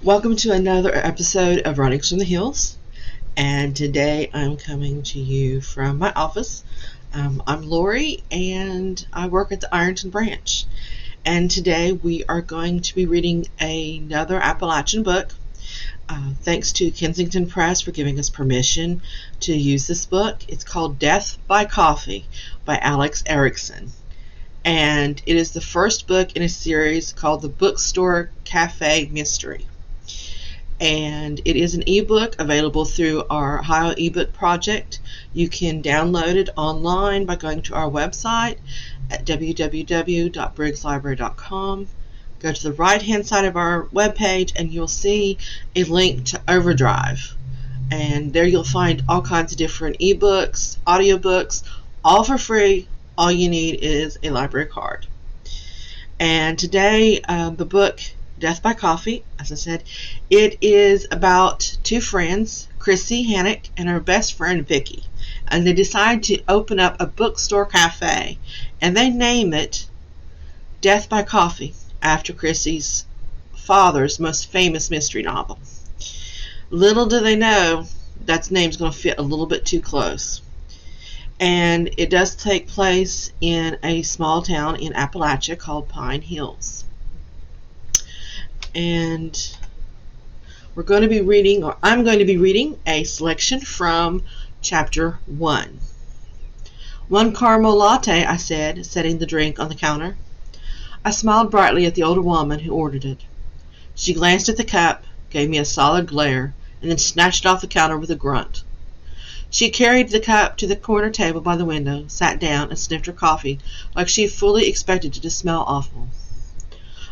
Welcome to another episode of Running from the Hills, and today I'm coming to you from my office. I'm Lori, and I work at the Ironton branch, and today we are going to be reading another Appalachian book. Thanks to Kensington Press for giving us permission to use this book. It's called Death by Coffee by Erickson. And it is the first book in a series called The Bookstore Cafe Mystery. And it is an ebook available through our Ohio ebook project. You can download it online by going to our website at www.briggslibrary.com. Go to the right hand side of our webpage and you'll see a link to Overdrive. And there you'll find all kinds of different ebooks, audiobooks, all for free. All you need is a library card. And today, the book, Death by Coffee, as I said, it is about two friends, Chrissy Hannock and her best friend Vicky. And they decide to open up a bookstore cafe. And they name it Death by Coffee, after Chrissy's father's most famous mystery novel. Little do they know that name's going to fit a little bit too close. And it does take place in a small town in Appalachia called Pine Hills. And I'm going to be reading a selection from chapter 1. "One caramel latte," I said, setting the drink on the counter. I smiled brightly at the older woman who ordered it. She glanced at the cup, gave me a solid glare, and then snatched it off the counter with a grunt. She carried the cup to the corner table by the window, sat down, and sniffed her coffee like she fully expected it to smell awful.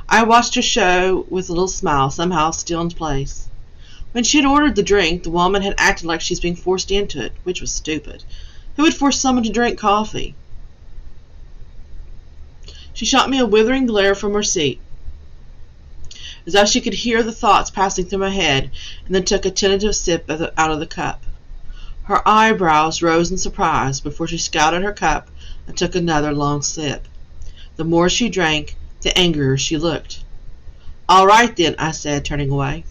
I watched her show with a little smile, somehow still in place. When she had ordered the drink, the woman had acted like she was being forced into it, which was stupid. Who would force someone to drink coffee? She shot me a withering glare from her seat, as though she could hear the thoughts passing through my head, and then took a tentative sip out of the cup. Her eyebrows rose in surprise before she scowled at her cup and took another long sip. The more she drank, the angrier she looked. "All right, then," I said, turning away.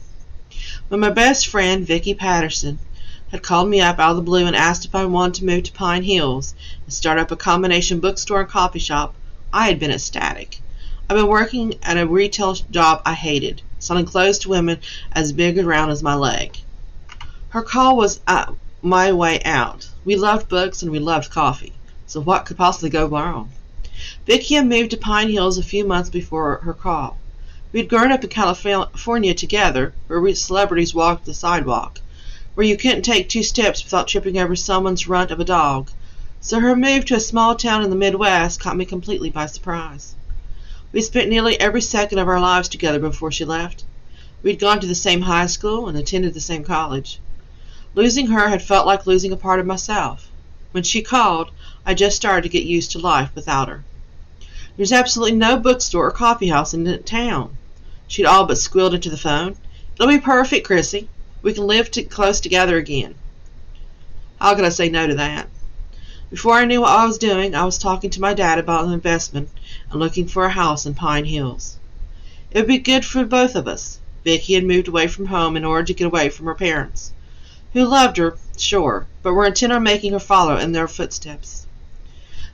When my best friend, Vicky Patterson, had called me up out of the blue and asked if I wanted to move to Pine Hills and start up a combination bookstore and coffee shop, I had been ecstatic. I'd been working at a retail job I hated, selling clothes to women as big and round as my leg. Her call was my way out. We loved books and we loved coffee, so what could possibly go wrong? Vicky had moved to Pine Hills a few months before her call. We'd grown up in California together, where celebrities walked the sidewalk, where you couldn't take 2 steps without tripping over someone's runt of a dog. So her move to a small town in the Midwest caught me completely by surprise. We spent nearly every second of our lives together before she left. We'd gone to the same high school and attended the same college. Losing her had felt like losing a part of myself. When she called, I just started to get used to life without her. "There's absolutely no bookstore or coffee house in the town," she'd all but squealed into the phone. "It'll be perfect, Chrissy. We can live close together again." How could I say no to that? Before I knew what I was doing, I was talking to my dad about an investment and looking for a house in Pine Hills. It would be good for both of us. Vicky had moved away from home in order to get away from her parents, who loved her, sure, but were intent on making her follow in their footsteps.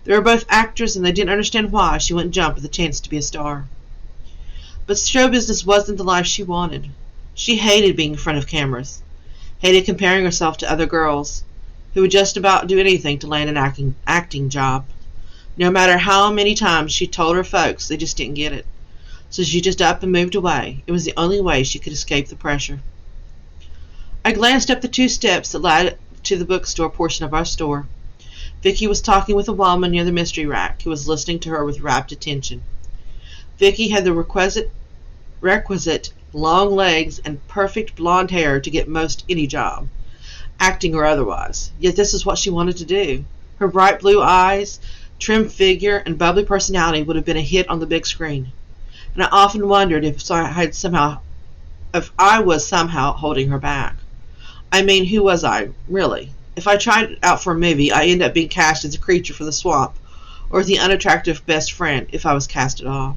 They were both actors, and they didn't understand why she wouldn't jump at the chance to be a star. But show business wasn't the life she wanted. She hated being in front of cameras, hated comparing herself to other girls, who would just about do anything to land an acting job. No matter how many times she told her folks, they just didn't get it. So she just up and moved away. It was the only way she could escape the pressure. I glanced up the 2 steps that led to the bookstore portion of our store. Vicky was talking with a woman near the mystery rack, who was listening to her with rapt attention. Vicky had the requisite long legs and perfect blonde hair to get most any job, acting or otherwise. Yet this is what she wanted to do. Her bright blue eyes, trim figure, and bubbly personality would have been a hit on the big screen. And I often wondered if I was somehow holding her back. I mean, who was I, really? If I tried out for a movie, I end up being cast as a creature from the swamp, or the unattractive best friend, if I was cast at all.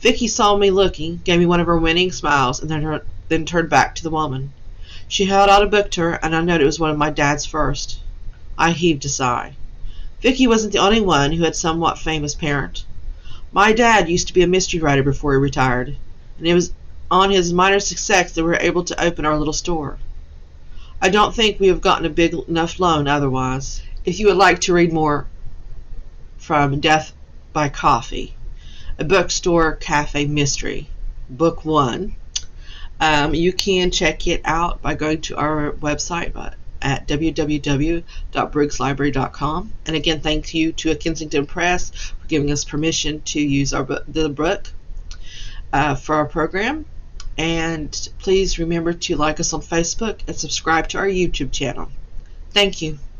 Vicky saw me looking, gave me one of her winning smiles, and then then turned back to the woman. She held out a book to her, and I noted it was one of my dad's first. I heaved a sigh. Vicky wasn't the only one who had a somewhat famous parent. My dad used to be a mystery writer before he retired, and it was on his minor success that we were able to open our little store. I don't think we have gotten a big enough loan otherwise. If you would like to read more from Death by Coffee, a bookstore cafe mystery, book 1, you can check it out by going to our website at www.briggslibrary.com. And again, thank you to Kensington Press for giving us permission to use the book for our program. And please remember to like us on Facebook and subscribe to our YouTube channel. Thank you.